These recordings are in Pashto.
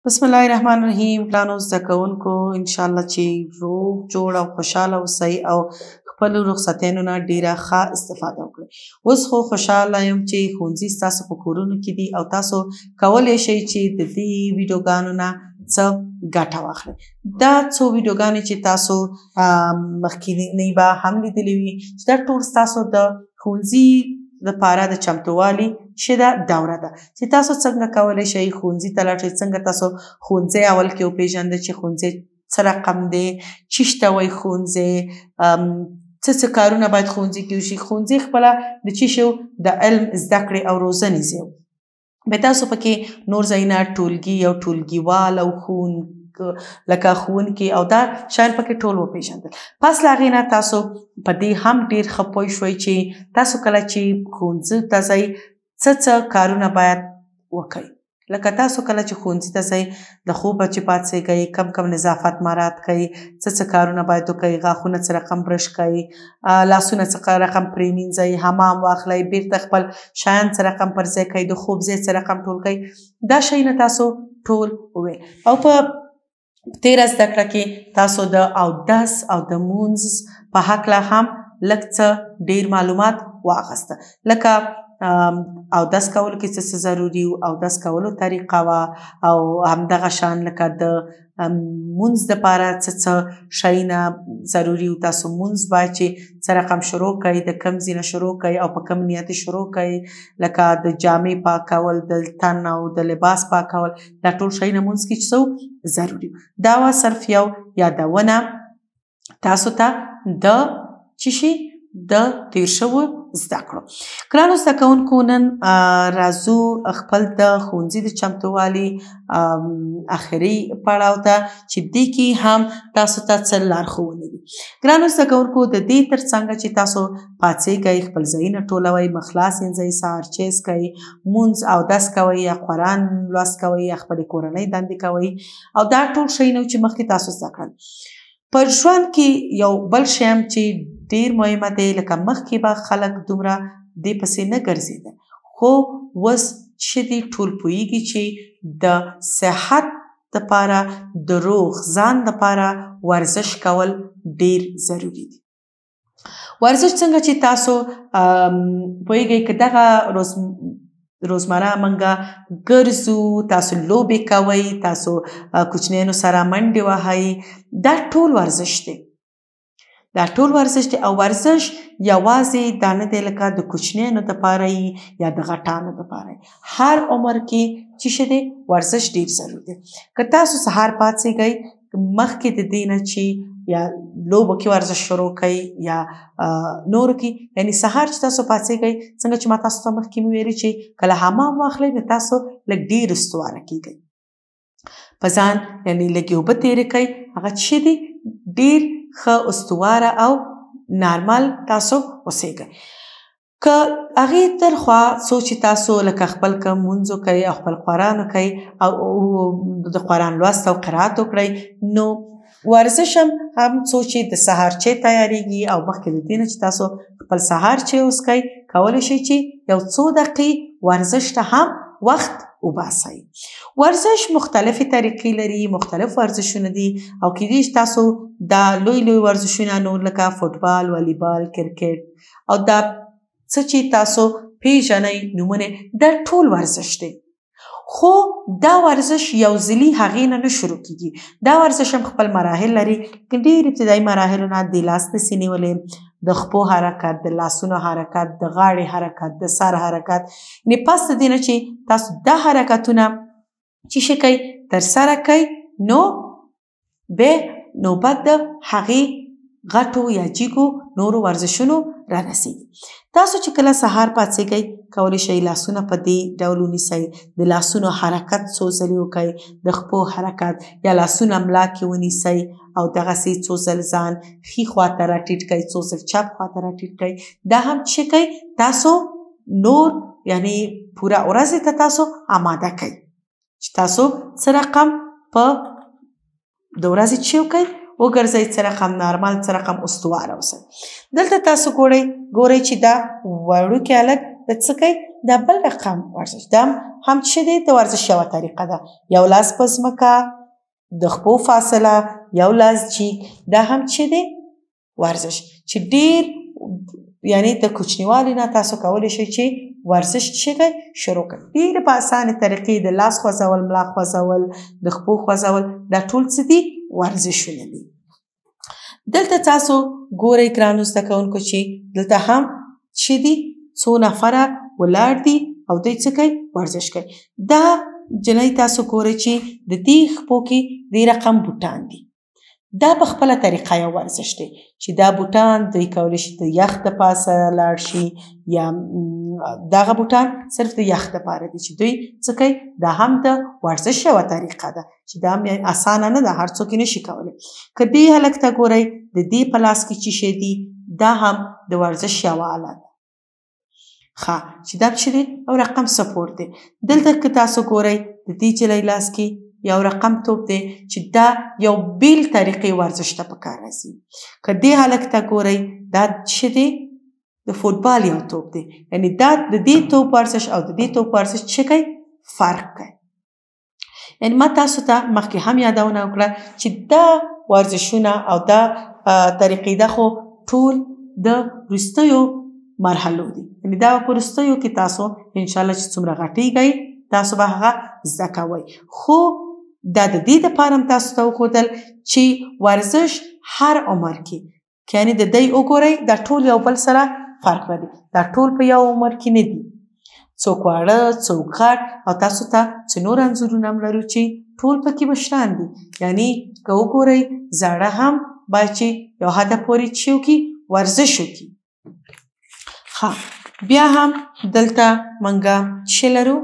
بسم الله الرحمن الرحیم. ګرانو زده کوونکو، انشاءالله چې روغ جوړ او خوشحاله اوسئ او خپلو رخصتیانو نه ډېره ښه استفاده وکړئ. اوس خو خوشحاله یم چې ښوونځي ستاسو په کورونو کې دي او تاسو کولی شئ چې د دې ویډیوګانو نه څه ګټه واخلئ. دا څو ویډیوګانې چې تاسو مخکینی به هم لیدلې وي چې دا ټول ستاسو د ښوونځي دپاره د چمتووالي چې دا دوره ده چې تاسو څنګه کولی شئ ښوونځي ته لاړ شئ، څنګه تاسو ښوونځی اول کې وپېژندئ چې ښوونځی څه رقم دی، چېشته وایي ښوونځی، څه کارونه باید ښوونځي کې وشي. ښوونځي خپله د څه شی د علم زده کړې او روزنې ځای و. بیا تاسو پکې نور ځایونه ټولګي او ټولګیوال او لکه ښوونکي او دا شیان پکې ټول وپېژندل. پس له هغې نه تاسو په دې هم ډېر ښه پوه شوئ چې تاسو کله چې ښوونځي ته ځئ څه کارونه باید وکئ. لکه تاسو کله چې ښوونځي ته ځئ د خوبه چې پاڅېږئ کم نظافت مراعات کوئ، څه کارونه باید وکئ، غاښونه څه رقم برش کوئ، لاسونه څه رقم پرېمینځئ، حمام واخلئ، بیرته خپل شیان څه رقم پر ځای کوئ، د خوب ځای څه رقم ټول کوئ. دا شیونه تاسو ټول وویل. او په تېره زده کړه کې تاسو د اودس او د مونځ په هکله هم لږ څه ډېر معلومات واخیسته. لکه اودس کولو کې څه ضروري و، اودس کولو طریقه وه، او همدغه شان لکه د مونځ دپاره څه شیونه ضروري و. تاسو مونځ باید چې څه رقم شروع کوئ، د کوم ځای نه شروع کوئ او په کوم نیت شروع کوئ. لکه د جامې پاکول، د تن او د لباس پاکول، دا ټول شیونه مونځ کې څه ضروري و. دا وه صرف یو یادونه تاسو ته د څه شي د تیر شوو زده کړو. ګرانو زده کوونکو، نن راځو خپل د ښوونځي د چمتووالي اخري پړاو ته چې دې کې هم تاسو ته څه لارښوونې دي. ګرانو زده کوونکو، د دې تر څنګه چې تاسو پاڅېږئ، خپل ځایونه ټولوئ، مخ لاس وینځئ، سهار چیس کوئ، مونځ اودس کوئ، یا قرآن لوست کوئ، یا خپلې کورنۍ دندې کوئ، او دا ټول شیونه چې مخکې تاسو زده کړل. په ژوند کې یو بل شی هم چې ډېر مهمه دی، لکه مخکې به خلک دومره دې پسې نه ګرځېدل، خو اوس چې دي ټول پوهېږي چې د صحت دپاره، د روغ ځان دپاره ورزش کول ډېر ضروري دي. ورزش څنګه چې تاسو پوهېږئ که دغه روزمره منګه ګرځو، تاسو لوبې کوئ، تاسو کوچنیانو سره منډې وهئ، دا ټول ورزش دی. دا ټول ورزش دی او ورزش یوازې دا نه دی لکه د کوچنیانو دپاره یا د غټانو دپاره. هر عمر کې چې دی ورزش ډېر ضرور دی. که تاسو سهار پاڅېږئ، مخکې د دې نه چې یا لوبو کې ورزش شروع کوئ یا نورو کې، یعنې سهار چې تاسو پاڅېږئ، څنګه چې ما تاسو ته مخکې مې ویلي چې کله حمام واخلئ نو تاسو لږ ډېر استواره کېږئ، په ځان یعنې لږې اوبه تېرې کوئ، هغه چې دی ډېر ښه استواره او نارمل تاسو اوسېږئ. که هغې ترخوا څو چې تاسو لکه خپل که مونځ وکئ او خپل قرآن وکئ او د قرآن لوست او قرائت وکړئ، نو ورزش هم څو چې د سهار چای تیارېږي او مخکې د دې نه چې تاسو خپل سهار چای وڅښئ، کولی شئ چې یو څو دقیقې ورزش ته هم وخت وباسئ. ورزش مختلفې طریقې لري، مختلف ورزشونه دي او کېدای شي تاسو دا لوی ورزشونه نور لکه فوټبال، والیبال، کرکټ او دا څه چې تاسو پیژنئ نومونه، دا ټول ورزش دی. خو دا ورزش یو ځلي هغې نه شروع کېږي. دا ورزش هم خپل مراحل لري. ډېر ابتدایي مراحلو نه د لاس داسې نیولې، د خپو حرکت، د لاسونو حرکت، د غاړې حرکت، د سر حرکت، یعنې پس د دې نه چې تاسو دا حرکتونه چې شي کوئ ترسره کوئ، نو بیا نوبت د هغې غټو یا جیګو نورو ورزشونو رارسېږي. تاسو چې کله سهار پاڅېږئ، کولی شئ لاسونه په دې ډول ونیسئ، د لاسونو حرکت څو ځلې وکئ، د خپو حرکت یا لاسونه ملا کې ونیسئ او دغسې څو ځل ځان ښي خواته راټیټ کئ، څو ځل چپ خواته راټیټ کئ. دا هم چې کوئ تاسو نور یعنې پوره ورځې ته تاسو آماده کئ چې تاسو څه رقم په د ورځې چې وکئ وګرځئ، څه رقم نارمل، څه رقم استواره اوسئ. دلته تاسو ګورئ چې دا وړوکی هلک د څه کوي، دا بل رقم ورزش دا هم چې دی د ورزش یوه طریقه ده. یو لاس په ځمکه، د خپو فاصله، یو لاس جیګ، دا هم چې دی ورزش چې ډیر یعنی د کوچنیوالي نه تاسو کولی شئ چې ورزش چې شروع کړئ. ډېرې په اسانې طریقې د لاس خوځول، ملا خوځول، د خپو خوځول، دا ټول څه دي؟ ورزشونه دي. دلته تاسو ګورئ ګرانو زده کوونکو چې دلته هم چې دي څو نفره ولاړ دي او دوی څه کوي؟ ورزش کوي. دا جنۍ تاسو ګورئ چې د دې خپو کې دې رقم بوټان دي. دا په خپله طریقه یو ورزش دی چې دا بوټان دوی کولی شي د یخ د پاسه لاړ شي یا دغه بوټان صرف د یخ دپاره دي چې دوی څه کوي؟ دا هم د ورزش یوه طریقه ده چې دا هم اسانه نه ده، هر څوک یې نشي کولی. که دې هلک ته ګورئ د دې په لاس کې چې شی دي دا هم د ورزش یوه آله ده چې دا چې دی او رقم سپورت دی. دلته که تاسو ګورئ د دې جلۍ لاس کې یو رقم توپ دی چې دا یو بیل طریقې ورزش ته په کار راځي. که دې هلک ته ګورئ دا چې دی د فوټبال یو توپ دی، یعنی دا د دې توپ ورزش او د دې توپ ورزش چې کوي؟ فرق کوي. یعنی ما تاسو ته مخکې هم یادونه وکړه چې دا ورزشونه او دا طریقې دا خو ټول د وروستیو مرحلو دي، یعنی دا په وروستیو کې تاسو انشاءالله چې څومره غټیږئ تاسو به هغه زده کوئ. خو دا د دې دپاره هم تاسو ته وښودل چې ورزش هر عمر کې یعنې د دی وګورئ دا ټول یو بل سره فرق لري. دا ټول په یو عمر کې نه دي، څوک واړه څوک غټ، او تاسو ته څه نور انځورونه هم لرو چې ټول پکې مشران دي. یعنې که وګورئ زاړه هم باید چې یو حده پورې چې وکړي ورزش وکړي. بیا هم دلته منګه چې لرو،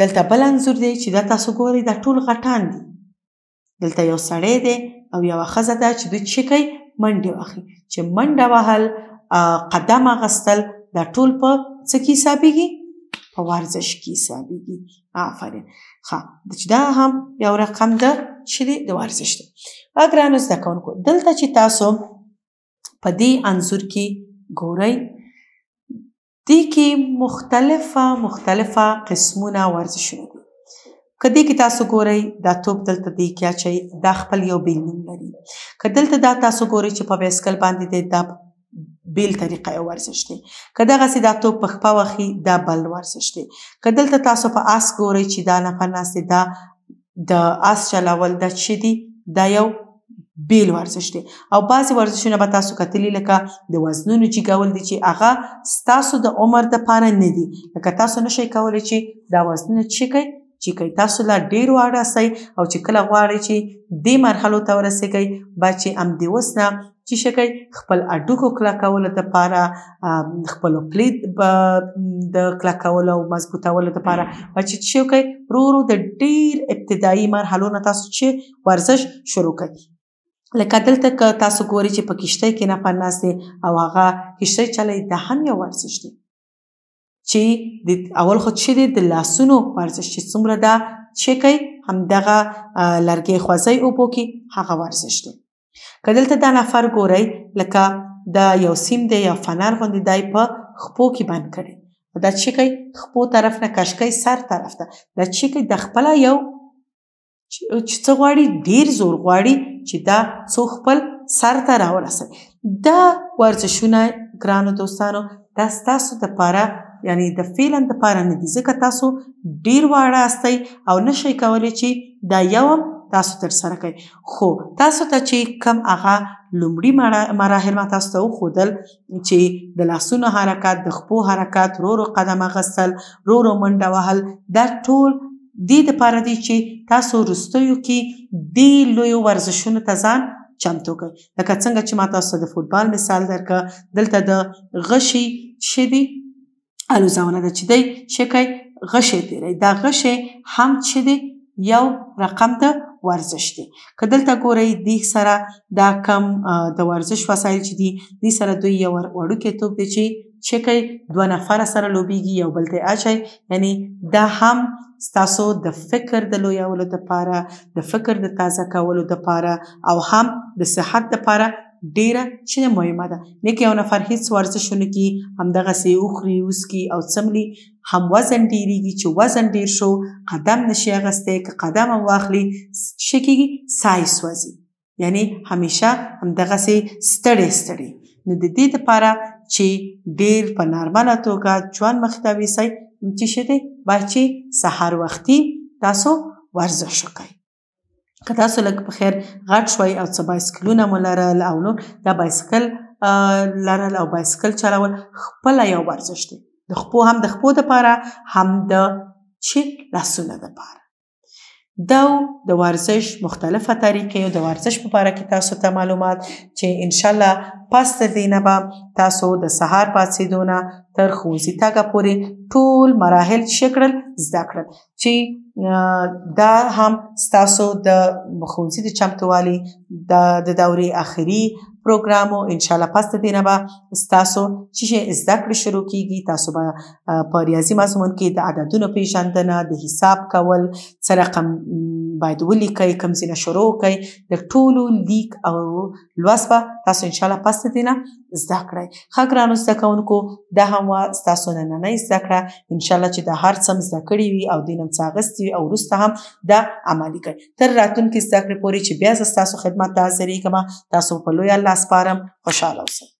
دلته بل انځور دی چې دا تاسو ګورئ دا ټول غټان دي. دلته یو سړی دی او یوه ښځه ده چې دوی چې کوي؟ منډې وهي. چې منډه وهل، قدم اخیستل، دا ټول په څه کې حسابېږي؟ په ورزش کې حسابېږي. آفرین. چې دا هم یو رقم ده چې دی د ورزش دی. ګرانو زده کوونکو دلته چې تاسو په دې انځور کې ګورئ دې کې مختلفه قسمونه ورزشونه دي. که دې کې تاسو ګورئ دا توپ دلته دې کې اچئ، دا خپل یو بیل نوم لري. که دلته دا تاسو ګورئ چې په بایسکل باندې دی دا بیل طریقه یو ورزش دی. که دغسې دا توپ په خپه وهي دا بل ورزش دی. که دلته تاسو په آس ګورئ چې دا نفر ناست دی دا د آس چلول دا چې دی دا یو بیل ورزش دی. او بعضې ورزشونه به تاسو کتلي لکه د وزنونو جګول دي چې هغه ستاسو د عمر دپاره نه دي. لکه تاسو نشئ کولی چې دا وزنونه چې کوئ چې کوئ تاسو لا ډېر واړه هستئ او چې کله غواړئ چې دې مرحلو ته ورسېږئ باید چې همدې اوس نه چې څه کوئ خپل هډوکو کلکولو دپاره، خپلو پلې د کلکولو او مضبوطولو دپاره باید چې څه وکئ ورو ورو د ډېر ابتدایي مرحلو نه تاسو چې ورزش شروع کړئ. لکه دلته که تاسو ګورئ چې په کښتۍ کې نفر ناست دی او هغه کښتۍ چلوي، دا هم یو ورزش دی چې اول خو چې دی د لاسونو ورزش چې څومره دا چې کوي همدغه لرګی خوځئ اوبو کې هغه ورزش دی. که دلته دا نفر ګورئ لکه دا یو سیم دی یا فنر غوندې دی په خپو کې بند کړی، دا چې کوي خپو طرف نه کش کوي سر طرف ته، دا چې کوي د خپله یو چې څه غواړي ډېر زور غواړي چې دا څو خپل سر ته راورسوي. دا ورزشونه ګرانو دوستانو دا ستاسو دپاره یعنی د فعلا دپاره نه دي، ځکه تاسو ډېر واړه هستئ او نشئ کولی چې دا یو هم تاسو ترسره کوئ. خو تاسو ته چې کم هغه لومړي مراحل ما تاسو ته وښودل چې د لاسونو حرکت، د خپو حرکت، ورو ورو قدم اخیستل، ورو ورو منډه وهل، دا ټول دې دپاره دی چې تاسو وروستیو کې دې لویو ورزشونو ته ځان چمتو کړئ. لکه څنګه چې ما تاسو ته د فوټبال مثال درکړه، دلته د غشي چې دی الوزونه ده چې دی چې کوي غشی تیروي، دا غشی هم چې دی یو رقم د ورزش دی. که دلته ګورئ دې سره دا کم د ورزش وسایل چې دي دې سره دوی یو وړوکی توپ دی چې کوي دوه نفره سره لوبیږي، یو بل ته اچوئ، یعنی دا هم ستاسو د فکر د لویولو دپاره، د فکر د تازه کولو دپاره او هم د صحت دپاره ډیره چې مهمه ده. نه که یو نفر هیڅ ورزش ونه کړي همدغسې وخوري وڅکي او څملي هم وزن ډیریږي. چې وزن ډیر شو قدم نشي اخیستی، که قدم هم واخلي څه کېږي ساه یې سوځي، یعنی همیشه همدغسې ستړی ستړی. نو د دې دپاره چې ډیر په نارمله توګه ژوند مخې ته یوسئ چې څه دی باید چې سهار وختي تاسو ورزش وکئ. که تاسو لږ په خیر غټ شوئ او څه بایسکلونه مو لرل او نور، دا بایسکل لرل او بایسکل چلول خپله یو ورزش دی، د خپو هم د خپو دپاره هم د چې لاسونه دپاره. دا د ورزش مختلفه طریقې او د ورزش په باره کې تاسو ته معلومات چې انشاءالله پس تر دې نه به تاسو د سهار پاڅېدو نه تر ښوونځي تګه پورې ټول مراحل څه کړل زده کړل، چې دا هم ستاسو د ښوونځي د چمتووالي د دورې آخري پروګرام و. انشاءالله پس د دې نه به ستاسو چې زده کړې شروع کېږي. تاسو به په ریاضي مضمون کې د عددونو پیژندنه، د حساب کول، څه رقم باید ولیکئ، کوم ځایونه شروع کړئ، د ټولو لیک او لوست به تاسو انشاءالله پس د دې نه زده کړئ. ښه ګرانو زده کوونکو، دا هم وه ستاسو نننۍ زده کړه. انشاءالله چې دا هر څه زده کړي وي او دې نه څه اخیستي وي او وروسته هم دا عملي کړئ. تر راتلونکي زده کړې پورې چې بیا زه ستاسو خدمت ته حاضرېږم، تاسو په لوی الله سپارم. خوشحاله اوسئ.